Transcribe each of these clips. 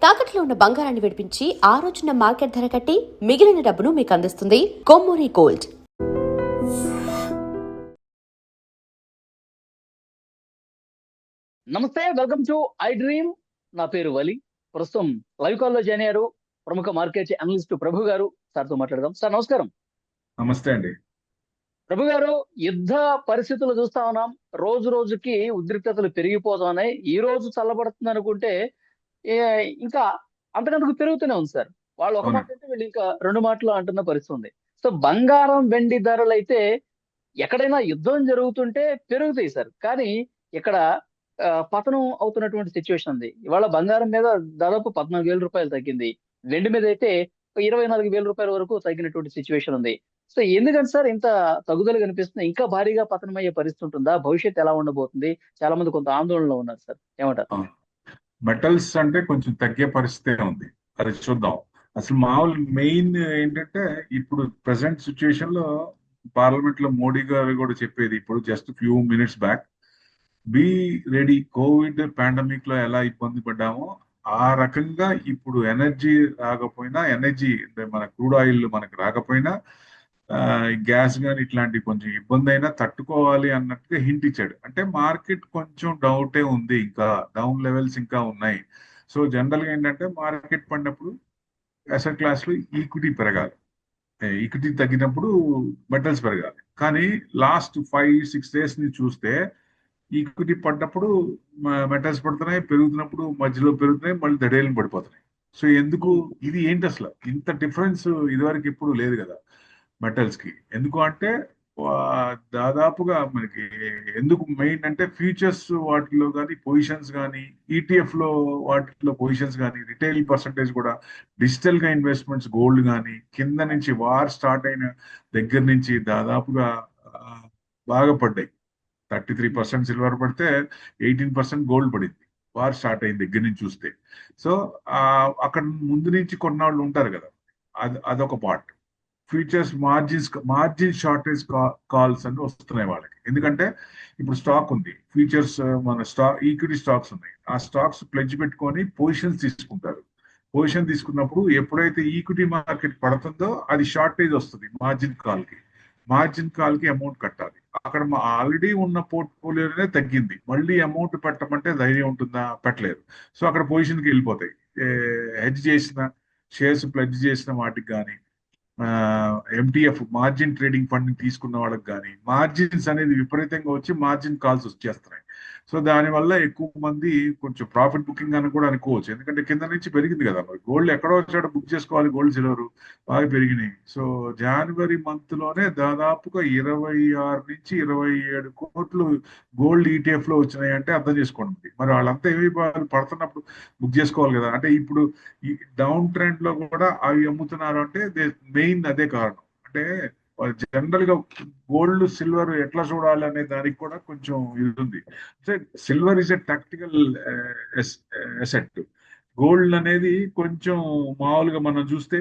తాకట్లో ఉన్న బంగారాన్ని విడిపించి ఆ రోజున మార్కెట్ ధర కట్టి మిగిలిన డబ్బును మీకు అందిస్తుంది కొమ్మూరి గోల్డ్. నమస్తే, వెల్కమ్ టు ఐ డ్రీమ్. నా పేరు వలి. ప్రస్తుతం లైవ్ కాల్ లో జాయిన్ అయ్యారు ప్రముఖ మార్కెట్ అనలిస్ట్ ప్రభు గారు. సార్తో మాట్లాడదాం. సార్ నమస్కారం. నమస్తే అండి. ప్రభు గారు, యుద్ధ పరిస్థితులు చూస్తా ఉన్నాం. రోజు రోజుకి ఉద్రిక్తతలు పెరిగిపోతా ఉన్నాయి. ఈ రోజు చల్లబడుతుంది అనుకుంటే ఇంకా అంతకంతకు పెరుగుతూనే ఉంది సార్. వాళ్ళు ఒక మాట అంటే వీళ్ళు ఇంకా రెండు మాటలు అంటున్న పరిస్థితి ఉంది. సో బంగారం వెండి ధరలు అయితే ఎక్కడైనా యుద్ధం జరుగుతుంటే పెరుగుతాయి సార్, కానీ ఇక్కడ పతనం అవుతున్నటువంటి సిచ్యువేషన్ ఉంది. ఇవాళ బంగారం మీద దాదాపు 14,000 రూపాయలు తగ్గింది. వెండి మీద అయితే 24,000 రూపాయల వరకు తగ్గినటువంటి సిచ్యువేషన్ ఉంది. సో ఎందుకని సార్ ఇంత తగ్గుదల కనిపిస్తుంది? ఇంకా భారీగా పతనం అయ్యే పరిస్థితి ఉంటుందా? భవిష్యత్తు ఎలా ఉండబోతుంది? చాలా మంది కొంత ఆందోళనలో ఉన్నారు సార్, ఏమంటారు? మెటల్స్ అంటే కొంచెం తగ్గే పరిస్థితే ఉంది. అది చూద్దాం. అసలు మామూలు మెయిన్ ఏంటంటే ఇప్పుడు ప్రెసెంట్ సిచ్యువేషన్ లో పార్లమెంట్ లో మోడీ గారు కూడా చెప్పేది ఇప్పుడు just few minutes back, be ready. Covid pandemic లో ఎలా ఇబ్బంది పడ్డామో ఆ రకంగా ఇప్పుడు ఎనర్జీ రాకపోయినా, ఎనర్జీ అంటే మన క్రూడ్ ఆయిల్ మనకు రాకపోయినా, గ్యాస్ కానీ ఇట్లాంటి కొంచెం ఇబ్బంది అయినా తట్టుకోవాలి అన్నట్టుగా హింట్ ఇచ్చాడు. అంటే మార్కెట్ కొంచెం డౌటే ఉంది, ఇంకా డౌన్ లెవెల్స్ ఇంకా ఉన్నాయి. సో జనరల్ గా ఏంటంటే మార్కెట్ పడినప్పుడు అసెట్ క్లాస్ లో ఈక్విటీ పెరగాలి, ఈక్విటీ తగ్గినప్పుడు మెటల్స్ పెరగాలి. కానీ లాస్ట్ 5-6 days ని చూస్తే ఈక్విటీ పడ్డప్పుడు మెటల్స్ పడుతున్నాయి, పెరుగుతున్నప్పుడు మధ్యలో పెరుగుతున్నాయి, మళ్ళీ దడేలను పడిపోతున్నాయి. సో ఎందుకు ఇది ఏంటి అసలు ఇంత డిఫరెన్స్? ఇదివరకు ఎప్పుడు లేదు కదా మెటల్స్ కి. ఎందుకు అంటే దాదాపుగా మనకి ఎందుకు మెయిన్ అంటే ఫ్యూచర్స్ వాటిలో కానీ పొజిషన్స్ కానీ, ఈటీఎఫ్ లో వాటిలో పొజిషన్స్ కానీ, రిటైల్ పర్సంటేజ్ కూడా, డిజిటల్ గా ఇన్వెస్ట్మెంట్స్, గోల్డ్ కానీ కింద నుంచి వార్ స్టార్ట్ అయిన దగ్గర నుంచి దాదాపుగా బాగా పడ్డాయి. 33% సిల్వర్ పడితే 18% గోల్డ్ పడింది వార్ స్టార్ట్ అయిన దగ్గర నుంచి చూస్తే. సో అక్కడ ముందు నుంచి కొన్నాళ్ళు ఉంటారు కదా, అదొక part. Futures margin shortage calls అని వస్తున్నాయి వాళ్ళకి. ఎందుకంటే ఇప్పుడు స్టాక్ ఉంది, ఫ్యూచర్స్ మన ఈక్విటీ స్టాక్స్ ఉన్నాయి. ఆ స్టాక్స్ ప్లెడ్జ్ పెట్టుకొని పొజిషన్స్ తీసుకుంటారు. పొజిషన్ తీసుకున్నప్పుడు ఎప్పుడైతే ఈక్విటీ మార్కెట్ పడుతుందో అది షార్టేజ్ వస్తుంది మార్జిన్ కాల్ కి అమౌంట్ కట్టాలి. అక్కడ ఆల్రెడీ ఉన్న పోర్ట్ఫోలియోనే తగ్గింది, మళ్ళీ అమౌంట్ పెట్టమంటే ధైర్యం ఉంటుందా? పెట్టలేరు. సో అక్కడ పొజిషన్కి వెళ్ళిపోతాయి. హెడ్జ్ చేసిన షేర్స్ ప్లెడ్జ్ చేసిన వాటికి కానీ, ఎంటీఎఫ్ మార్జిన్ ట్రేడింగ్ ఫండ్ తీసుకున్న వాళ్ళకి కానీ మార్జిన్స్ అనేది విపరీతంగా వచ్చి మార్జిన్ కాల్స్ వచ్చేస్తున్నాయి. సో దానివల్ల ఎక్కువ మంది కొంచెం ప్రాఫిట్ బుకింగ్ అని కూడా అనుకోవచ్చు. ఎందుకంటే కింద నుంచి పెరిగింది కదా, మరి గోల్డ్ ఎక్కడో వచ్చాడో బుక్ చేసుకోవాలి, గోల్డ్ సిల్వర్ బాగా పెరిగినాయి. సో జనవరి మంత్ లోనే దాదాపుగా 26-27 కోట్లు గోల్డ్ ఈటీఎఫ్ లో వచ్చినాయి అంటే అర్థం చేసుకోండి. మరి వాళ్ళంతా ఏమి పడుతున్నప్పుడు బుక్ చేసుకోవాలి కదా. అంటే ఇప్పుడు ఈ డౌన్ ట్రెండ్ లో కూడా అవి అమ్ముతున్నారు అంటే మెయిన్ అదే కారణం. అంటే జనరల్ గా గోల్డ్ సిల్వర్ ఎట్లా చూడాలి అనే దానికి కూడా కొంచెం ఇది ఉంది. Silver is a tactical asset. Gold అనేది కొంచెం మామూలుగా మనం చూస్తే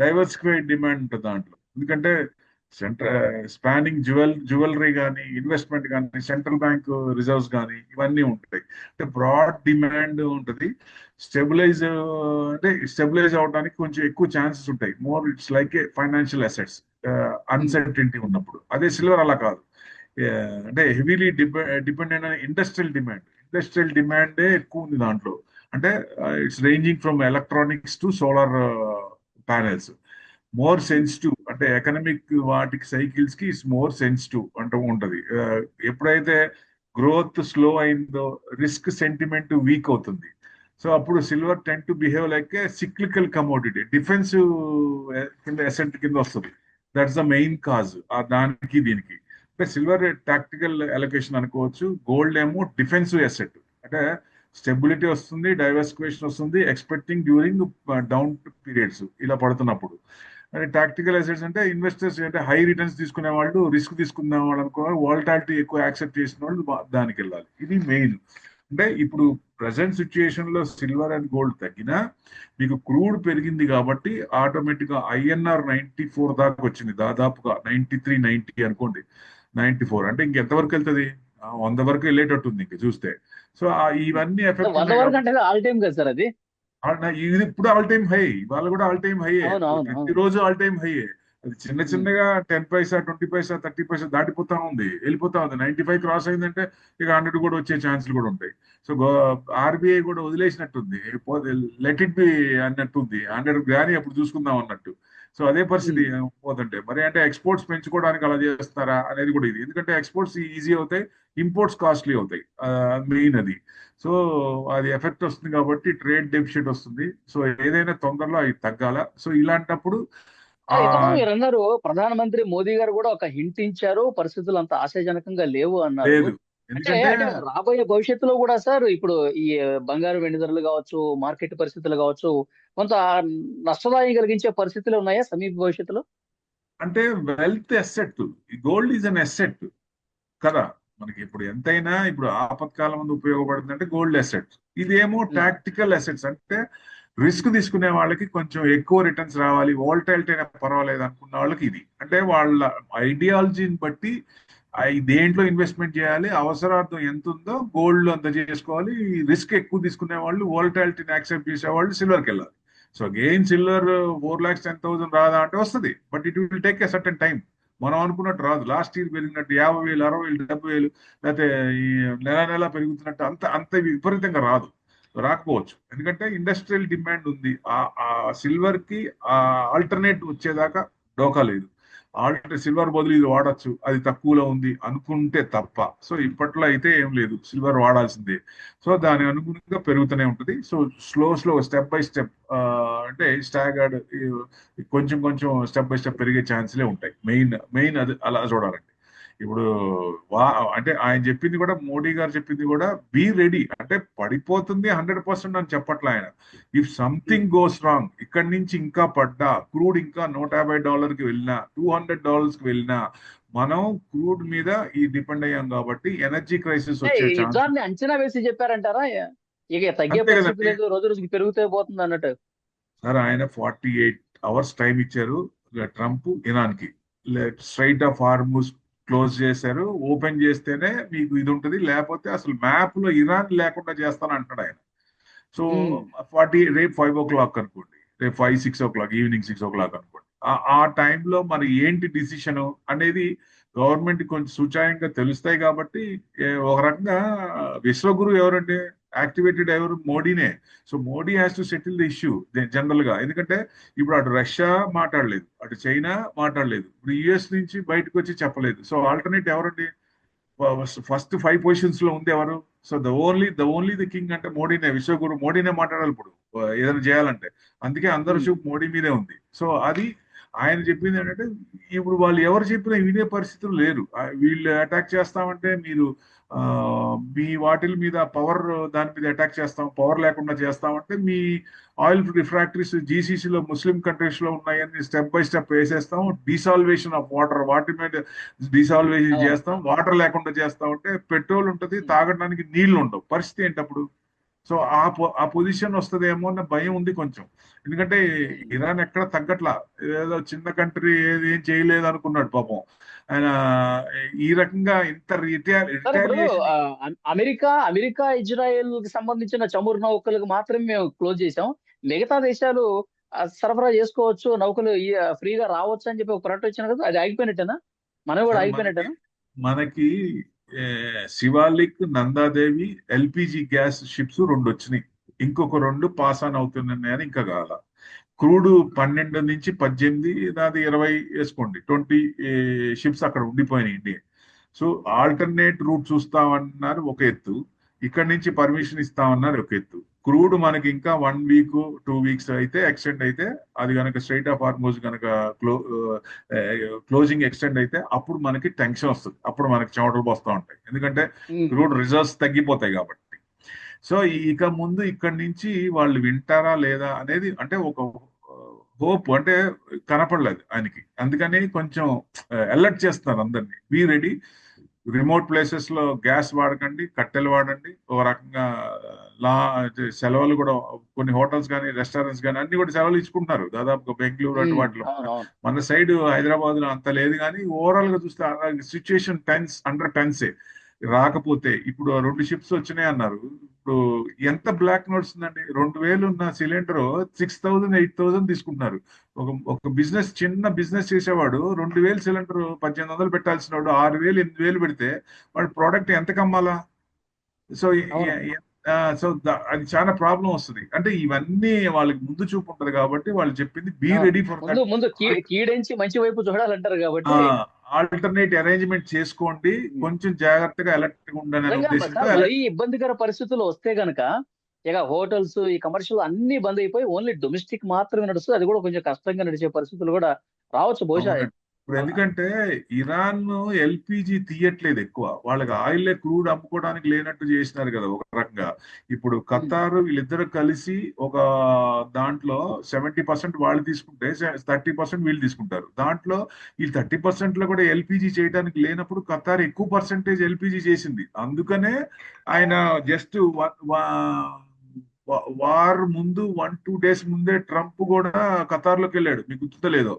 డైవర్సిఫైడ్ డిమాండ్ ఉంటుంది దాంట్లో. ఎందుకంటే స్పానింగ్ జ్యువెలరీ కానీ, ఇన్వెస్ట్మెంట్ కానీ, సెంట్రల్ బ్యాంక్ రిజర్వ్స్ కానీ ఇవన్నీ ఉంటాయి. అంటే బ్రాడ్ డిమాండ్ ఉంటుంది. స్టెబిలైజ్ అవడానికి కొంచెం ఎక్కువ ఛాన్సెస్ ఉంటాయి. More it's like A financial assets uncertainty ఉన్నప్పుడు. అదే సిల్వర్ అలా కాదు. అంటే హెవీలీ డిపెండెంట్ ఆన్ ఇండస్ట్రియల్ డిమాండే ఎక్కువ ఉంది దాంట్లో. అంటే it's ranging from electronics to solar panels. More sensitive, అంటే ఎకనామిక్ వాటికి సైకిల్స్ కి ఇట్స్ మోర్ సెన్సిటివ్ అంటూ ఉంటది. ఎప్పుడైతే గ్రోత్ స్లో అయిందో రిస్క్ సెంటిమెంట్ వీక్ అవుతుంది. సో అప్పుడు silver ten to behave like A cyclical commodity, defensive కింద అసెట్ కింద వస్తుంది. దట్స్ ద మెయిన్ కాజ్ దానికి దీనికి. అంటే సిల్వర్ టాక్టికల్ అలొకేషన్ అనుకోవచ్చు, గోల్డ్ ఏమో డిఫెన్సివ్ అసెట్. అంటే స్టెబిలిటీ వస్తుంది, డైవర్సిఫికేషన్ వస్తుంది, ఎక్స్పెక్టింగ్ డ్యూరింగ్ డౌన్ పీరియడ్స్ ఇలా పడుతున్నప్పుడు. అంటే టాక్టికల్ అసెట్స్ అంటే ఇన్వెస్టర్స్ అంటే హై రిటర్న్స్ తీసుకునే వాళ్ళు, రిస్క్ తీసుకునే వాళ్ళు అనుకోవాలి, వాలటాలిటీ ఎక్కువ యాక్సెప్ట్ చేసిన వాళ్ళు దానికి వెళ్ళాలి. ఇది మెయిన్. అంటే ఇప్పుడు ప్రజెంట్ సిచ్యుయేషన్ లో సిల్వర్ అండ్ గోల్డ్ తగ్గినా మీకు క్రూడ్ పెరిగింది కాబట్టి ఆటోమేటిక్ గా INR 94 దాకా వచ్చింది. దాదాపుగా 93-90 అనుకోండి, 94 అంటే ఇంకెంతవరకు వెళ్తుంది? వంద వరకు వెళ్ళేటట్టు ఉంది ఇంక చూస్తే. సో ఇవన్నీ ఎఫెక్ట్ 100 ఉన్నాయి వరకు కాబట్టి అంటే ఆల్ టైమ్ కదా సార్ అది. ఇది ఇప్పుడు ఆల్ టైమ్ హై, ఇవాళ కూడా ఆల్ టైమ్ హైయే, అవును అవును అవును. ప్రతిరోజు ఆల్ టైమ్ హైయే. అది చిన్న ఉమ్. చిన్నగా 10 పైసా 20 పైసా 30 పైసా దాటిపోతా ఉంది, వెళ్ళిపోతా ఉంది. 95 క్రాస్ అయిందంటే ఇక 100 కూడా వచ్చే ఛాన్సులు కూడా ఉంటాయి. సో ఆర్బీఐ కూడా వదిలేసినట్టుంది, లెట్ ఇట్ బి అన్నట్టుంది, 100 కానీ అప్పుడు చూసుకుందాం అన్నట్టు. సో అదే పరిస్థితి ఉమ్. పోతుంటే మరి అంటే ఎక్స్పోర్ట్స్ పెంచుకోవడానికి అలా చేస్తారా అనేది కూడా ఇది, ఎందుకంటే ఎక్స్పోర్ట్స్ ఈజీ అవుతాయి, ఇంపోర్ట్స్ కాస్ట్లీ అవుతాయి, మెయిన్ అది. సో అది ఎఫెక్ట్ వస్తుంది కాబట్టి ట్రేడ్ డెఫిసిట్ వస్తుంది. సో ఏదైనా తొందరలో అవి తగ్గాల. సో ఇలాంటప్పుడు ఆ ఇంతకుముందు మీరు అన్నారు, ప్రధానమంత్రి మోదీ గారు కూడా ఒక హింట్ ఇచ్చారు, పరిస్థితులు అంత ఆశాజనకంగా లేవు అన్నారు. లేదు, అంటే ఎందుకంటే అంటే రాబోయే భవిష్యత్తులో కూడా సార్, ఇప్పుడు ఈ బంగారు వెండి ధరలు కావచ్చు, మార్కెట్ పరిస్థితులు కావచ్చు, కొంత నష్టదాయి కలిగించే పరిస్థితులు ఉన్నాయా సమీప భవిష్యత్తులో? అంటే wealth asset, gold is an asset కదా. మనకి ఇప్పుడు ఎంతైనా ఇప్పుడు ఆపత్కాలం ముందు ఉపయోగపడుతుంది అంటే గోల్డ్ అసెట్స్. ఇదేమో ఉమ్. టాక్టికల్ అసెట్స్, అంటే రిస్క్ తీసుకునే వాళ్ళకి కొంచెం ఎక్కువ రిటర్న్స్ రావాలి, వోల్టైలిటీ అయినా పర్వాలేదు అనుకున్న వాళ్ళకి ఇది. అంటే వాళ్ళ ఐడియాలజీని బట్టి దేంట్లో ఇన్వెస్ట్మెంట్ చేయాలి, అవసరార్థం ఎంత ఉందో గోల్డ్ అంత చేసుకోవాలి. రిస్క్ ఎక్కువ తీసుకునే వాళ్ళు, వోల్టాలిటీని యాక్సెప్ట్ చేసేవాళ్ళు సిల్వర్కి వెళ్ళాలి. సో అగైన్ సిల్వర్ 4,10,000 రాదా అంటే వస్తుంది, but it will take a certain time. మనం అనుకున్నట్టు రాదు. లాస్ట్ ఇయర్ పెరిగినట్టు 50,000 60,000 70,000 లేకపోతే ఈ నెల నెల పెరుగుతున్నట్టు అంత అంత విపరీతంగా రాదు, రాకపోవచ్చు. ఎందుకంటే ఇండస్ట్రియల్ డిమాండ్ ఉంది. ఆ సిల్వర్ కి ఆ ఆల్టర్నేట్ వచ్చేదాకా డోకా లేదు. సిల్వర్ బదులు ఇది వాడచ్చు, అది తక్కువలో ఉంది అనుకుంటే తప్ప. సో ఇప్పట్లో అయితే ఏం లేదు, సిల్వర్ వాడాల్సిందే. సో దాని అనుగుణంగా పెరుగుతూనే ఉంటుంది. So slow step by step, అంటే స్టాగర్డ్, కొంచెం కొంచెం స్టెప్ బై స్టెప్ పెరిగే ఛాన్స్లే ఉంటాయి. మెయిన్ అది అలా చూడాలండి. ఇప్పుడు వా అంటే ఆయన చెప్పింది కూడా, మోడీ గారు చెప్పింది కూడా, బీ రెడీ. అంటే పడిపోతుంది 100% అని చెప్పట్లే ఆయన. ఇఫ్ సంథింగ్ గోస్ రాంగ్, ఇక్కడి నుంచి ఇంకా పడ్డా, క్రూడ్ ఇంకా $150కి వెళ్ళినా, $200కి వెళ్ళినా, మనం క్రూడ్ మీద ఈ డిపెండ్ అయ్యాం కాబట్టి ఎనర్జీ క్రైసిస్ అంటే వచ్చే ఈ ఛాన్స్. యుద్ధాన్ని అంచనా వేసి చెప్పారంటారా? ఇక తగ్గే అంతే పరిస్థితి కదండి లేదు, రోజు రోజుకి పెరుగుతూ పోతుంది అన్నట్టు. సార్. ఆయన 48 అవర్స్ టైం ఇచ్చారు ట్రంప్ ఇరాన్ కి. స్ట్రైట్ ఆఫ్ హార్మూజ్ క్లోజ్ చేశారు, ఓపెన్ చేస్తేనే మీకు ఇది ఉంటుంది, లేకపోతే అసలు మ్యాప్ లో ఇరాన్ లేకుండా చేస్తాను అంటాడు ఆయన. సో ఉమ్. రేపు 5 o'clock అనుకోండి, రేపు 5 6 o'clock, ఈవినింగ్ 6 o'clock అనుకోండి. ఆ టైంలో మరి ఏంటి డిసిషన్ అనేది గవర్నమెంట్ కొంచెం సూచాయంగా తెలుస్తాయి కాబట్టి, ఒక రకంగా విశ్వగురు ఎవరంటే యాక్టివేటెడ్ ఎవరు, మోడీనే. So Modi has to settle the issue general గా. ఎందుకంటే ఇప్పుడు అటు రష్యా మాట్లాడలేదు, అటు చైనా మాట్లాడలేదు, ఇప్పుడు యుఎస్ నుంచి బయటకు వచ్చి చెప్పలేదు. సో ఆల్టర్నేట్ ఎవరండి? ఫస్ట్ 5 పొజిషన్స్ లో ఉంది ఎవరు? So the only the king అంటే మోడీనే, విశ్వగురు మోడీనే మాట్లాడాలి ఇప్పుడు ఏదైనా చేయాలంటే. అందుకే అందరి ఉమ్. చూపు మోడీ మీదే ఉంది. సో అది ఆయన చెప్పింది ఏంటంటే, ఇప్పుడు వాళ్ళు ఎవరు చెప్పినా వినే పరిస్థితులు లేరు. వీళ్ళు అటాక్ చేస్తామంటే మీరు ఆ, మీ వాటిల మీద పవర్, దాని మీద అటాక్ చేస్తాం, పవర్ లేకుండా చేస్తామంటే మీ ఆయిల్ రిఫ్రాక్టరీస్ జీసీసీలో ముస్లిం కంట్రీస్ లో ఉన్నాయని స్టెప్ బై స్టెప్ వేసేస్తాం, డిసాల్వేషన్ ఆఫ్ వాటర్, వాటి మీద డిసాల్వేషన్ అవును. చేస్తాం, వాటర్ లేకుండా చేస్తాం అంటే పెట్రోల్ ఉంటుంది, ఉమ్. తాగడానికి నీళ్లు ఉండవు, పరిస్థితి ఏంటప్పుడు? సో ఆ పొజిషన్ వస్తుందేమో అన్న భయం ఉంది కొంచెం. ఎందుకంటే ఉమ్. ఇరాన్ ఎక్కడ తగ్గట్లా, ఏదో చిన్న కంట్రీ, ఏం చేయలేదు అనుకున్నాడు పాపం ఆయన. ఈ రకంగా ఇంత సార్ ఇప్పుడు రిటాలియేషన్. ఆ, అమెరికా అమెరికా ఇజ్రాయెల్ కి సంబంధించిన చమురు నౌకలకు మాత్రమే మేము క్లోజ్ చేసాం, మిగతా దేశాలు సరఫరా చేసుకోవచ్చు, నౌకలు ఫ్రీగా రావచ్చు అని చెప్పి ఒక ప్రకటన వచ్చిన కదా, అది ఆగిపోయినట్టేనా? మనం కూడా సార్ మనకి ఆగిపోయినట్టేనా? మనకి ఏ, Shivalik, Nanda Devi LPG gas ships 2 వచ్చినాయి, ఇంకొక 2 పాస్ ఆన్ అవుతున్నాయని ఇంకా కాల. క్రూడ్ 12 నుంచి 18, దాది 20 వేసుకోండి, 20 షిప్స్ అక్కడ ఉండిపోయినాయి ఇండియా. సో ఆల్టర్నేట్ రూట్ చూస్తామన్నారు ఒక ఎత్తు, ఇక్కడ నుంచి పర్మిషన్ ఇస్తామన్నారు ఒక ఎత్తు. క్రూడ్ మనకి ఇంకా 1 వీక్ 2 వీక్స్ అయితే ఎక్స్టెండ్ అయితే, అది కనుక స్ట్రైట్ ఆఫ్ హార్మోజ్ కనుక క్లోజింగ్ ఎక్స్టెండ్ అయితే, అప్పుడు మనకి టెన్షన్ వస్తుంది, అప్పుడు మనకి చెమటలు పోస్తూ ఉంటాయి, ఎందుకంటే ఉమ్. క్రూడ్ రిజర్వ్స్ తగ్గిపోతాయి కాబట్టి. సో ఇక ముందు ఇక్కడి నుంచి వాళ్ళు వింటారా లేదా అనేది, అంటే ఒక హోప్ అంటే కనపడలేదు ఆయనకి. అందుకని కొంచెం అలర్ట్ చేస్తున్నారు అందరినీ, బీ రెడీ, రిమోట్ ప్లేసెస్ లో గ్యాస్ వాడకండి, కట్టెలు వాడండి. ఒక రకంగా లా సెలవులు కూడా కొన్ని హోటల్స్ కానీ రెస్టారెంట్స్ కానీ అన్ని కూడా సెలవులు ఇచ్చుకుంటున్నారు దాదాపుగా, బెంగళూరు అటు ఉమ్. వాటిలో. అవునవును. మన సైడ్ హైదరాబాద్ లో అంత లేదు కానీ ఓవరాల్ గా చూస్తే సిచ్యుయేషన్ అండర్ టెన్సే. రాకపోతే ఇప్పుడు 2 షిప్స్ వచ్చినాయి అన్నారు. ఇప్పుడు ఎంత బ్లాక్ నడుస్తుందండి? 2,000 ఉన్న సిలిండర్ 6,000 8,000 తీసుకుంటున్నారు. ఒక బిజినెస్, చిన్న బిజినెస్ చేసేవాడు 2,000 సిలిండర్ 1,800 పెట్టాల్సిన వాడు 6,000 8,000 పెడితే వాడు ప్రోడక్ట్ ఎంత కమ్మాలా? సో అవును. అది చాలా ప్రాబ్లం వస్తుంది. అంటే ఇవన్నీ వాళ్ళకి ముందు చూపు ఉంటది కాబట్టి వాళ్ళు చెప్పింది బీ అవును. రెడీ ఫర్ ముందు దట్. ముందు కీడించి మంచి వైపు చూడాలంటారు కాబట్టి ఆల్టర్నేట్ అరేంజ్మెంట్ చేసుకోండి, కొంచెం జాగ్రత్తగా అలర్ట్ గా ఉండాలనే నిజంగా ఉద్దేశంతో సార్ మరీ ఇబ్బందికర పరిస్థితులు వస్తే గనక ఇక హోటల్స్ ఈ కమర్షియల్ అన్ని బంద్ అయిపోయి ఓన్లీ డొమెస్టిక్ మాత్రమే నడుస్తుంది. అది కూడా కొంచెం కష్టంగా నడిచే పరిస్థితులు కూడా రావచ్చు బహుశా. అవునండి. ఇప్పుడు ఎందుకంటే ఇరాన్ ఎల్పిజి తీయట్లేదు ఎక్కువ, వాళ్ళకి ఆయిల్ క్రూడ్ అమ్ముకోవడానికి లేనట్టు చేసినారు కదా ఒక రకంగా. ఇప్పుడు ఖతార్ వీళ్ళిద్దరు కలిసి ఒక దాంట్లో 70% వాళ్ళు తీసుకుంటే 30% వీళ్ళు తీసుకుంటారు. దాంట్లో ఈ 30% లో కూడా ఎల్పిజి చేయడానికి లేనప్పుడు ఖతార్ ఎక్కువ పర్సెంటేజ్ ఎల్పిజి చేసింది. అందుకనే ఆయన జస్ట్ వార్ ముందు 1-2 డేస్ ముందే ట్రంప్ కూడా ఖతార్ లోకి వెళ్ళాడు, మీకు గుర్తులేదో.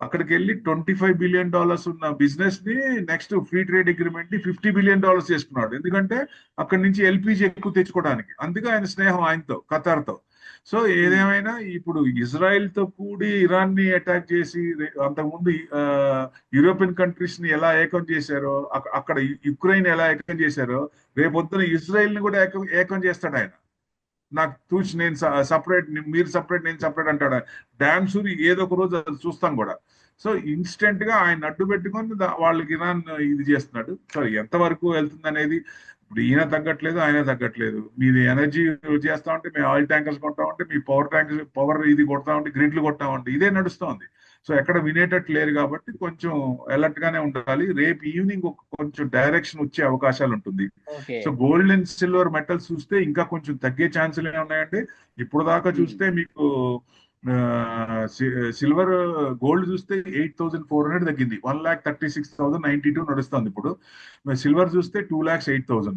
అక్కడికి వెళ్ళి $25 బిలియన్ ఉన్న బిజినెస్ ని నెక్స్ట్ ఫ్రీ ట్రేడ్ అగ్రిమెంట్ ని $50 బిలియన్ చేసుకున్నాడు. ఎందుకంటే అక్కడి నుంచి ఎల్పిజి ఎక్కువ తెచ్చుకోవడానికి. అందుకే ఆయన స్నేహం ఆయనతో, ఖతార్ తో. సో ఏదేమైనా ఇప్పుడు ఇజ్రాయెల్ తో కూడి ఇరాన్ ని అటాక్ చేసి అంతకుముందు యూరోపియన్ కంట్రీస్ ని ఎలా ఏకం చేశారో, అక్కడ యుక్రెయిన్ ఎలా ఏకం చేశారో, రేపొద్దున ఇజ్రాయెల్ ని కూడా ఏకం చేస్తాడు ఆయన. నాకు చూసి నేను సపరేట్, మీరు సపరేట్ నేను సపరేట్ అంటాడు. డామ్ షూర్ ఏదో ఒక రోజు అది చూస్తాం కూడా. సో ఇన్స్టెంట్ గా ఆయన అడ్డు పెట్టుకొని వాళ్ళకి ఇరాన్ ఇది చేస్తున్నాడు. సో ఎంతవరకు వెళ్తుంది అనేది ఇప్పుడు ఈయన తగ్గట్లేదు, ఆయన తగ్గట్లేదు. మీది ఎనర్జీ చేస్తా ఉంటే మేము ఆయిల్ ట్యాంకర్స్ కొంటా ఉంటే, మీ పవర్ ఇది కొడతా ఉంటే, గ్రిడ్లు కొడతా ఉంటే, ఇదే నడుస్తోంది. సో ఎక్కడ వినేటట్టు లేరు కాబట్టి కొంచెం అలర్ట్ గానే ఉండాలి. రేపు ఈవినింగ్ కొంచెం డైరెక్షన్ వచ్చే అవకాశాలు ఉంటుంది. Okay. So gold and silver metals చూస్తే ఇంకా కొంచెం తగ్గే ఛాన్సులే ఉన్నాయండి. ఇప్పుడు దాకా చూస్తే మీకు సిల్వర్, గోల్డ్ చూస్తే 8,400 తగ్గింది, 1,36,092 నడుస్తుంది ఇప్పుడు. సిల్వర్ చూస్తే 2,08,000,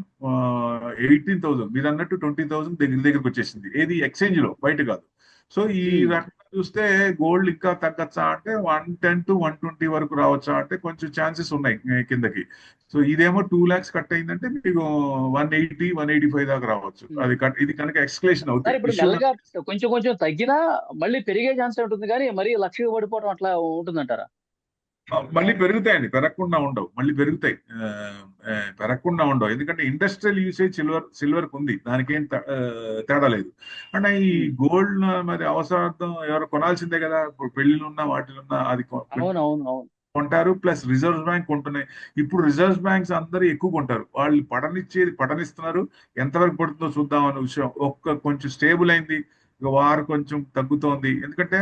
18,000 మీరు అన్నట్టు 20,000 దగ్గరికి వచ్చేసింది. ఏది ఎక్స్చేంజ్ లో, బయట కాదు. సో ఈ రకంగా చూస్తే గోల్డ్ ఇంకా తగ్గచ్చా అంటే 110 to 120 వరకు రావచ్చా అంటే కొంచెం ఛాన్సెస్ ఉన్నాయి కిందకి. సో ఇదేమో 2 lakhs కట్ అయిందంటే మీకు 180 185 దాకా రావచ్చు. అది ఇది కనుక ఎక్స్కలేషన్ సార్ అవుతాయి. ఇప్పుడు మెల్లగా కొంచెం కొంచెం తగ్గినా మళ్ళీ పెరిగే ఛాన్స్ ఉంటుంది, కానీ మరీ లక్షకు పడిపోవడం అట్లా ఉంటుందంటారా? మళ్ళీ పెరుగుతాయండి, పెరగకుండా ఉండవు, మళ్ళీ పెరుగుతాయి. పెరగకుండా ఉండవు, ఎందుకంటే ఇండస్ట్రియల్ యూసేజ్ సిల్వర్ ఉంది, దానికేం తేడా లేదు. అంటే ఈ గోల్డ్ మరి అవసరార్థం ఎవరు కొనాల్సిందే కదా, ఇప్పుడు పెళ్లిలున్నా వాటిలున్నా అది అవును అవును అవును. కొంటారు. ప్లస్ రిజర్వ్ బ్యాంక్ కొంటున్నాయి. ఇప్పుడు రిజర్వ్ బ్యాంక్స్ అందరూ ఎక్కువ కొంటారు, వాళ్ళు పడనిస్తున్నారు. ఎంతవరకు పడుతుందో చూద్దాం అనే విషయం. కొంచెం స్టేబుల్ అయింది, ఇక వారు కొంచెం తగ్గుతోంది. ఎందుకంటే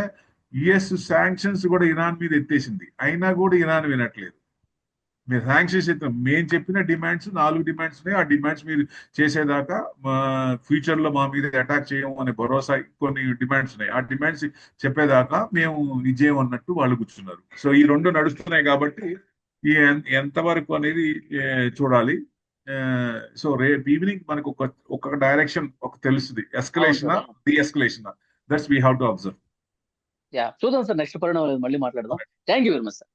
యుఎస్ శాంక్షన్స్ కూడా ఇరాన్ మీద ఎత్తేసింది, అయినా కూడా ఇరాన్ వినట్లేదు. మీరు శాంక్షన్స్ ఎత్తాం, మేము చెప్పిన డిమాండ్స్ 4 డిమాండ్స్ ఉన్నాయి, ఆ డిమాండ్స్ మీరు చేసేదాకా ఫ్యూచర్ లో మా మీద అటాక్ చేయము అనే భరోసా కొన్ని డిమాండ్స్ ఉన్నాయి. ఆ డిమాండ్స్ చెప్పేదాకా మేము విజయం అన్నట్టు వాళ్ళు కూర్చున్నారు. సో ఈ రెండు నడుస్తున్నాయి కాబట్టి ఈ ఎంతవరకు అనేది చూడాలి. సో రేపు ఈవినింగ్ మనకు ఒక డైరెక్షన్ తెలుస్తుంది, escalation deescalation. That's we have to observe. చూద్దాం సార్, నెక్స్ట్ పరిణామాలు మళ్ళీ మాట్లాడదాం. Thank you very much sir.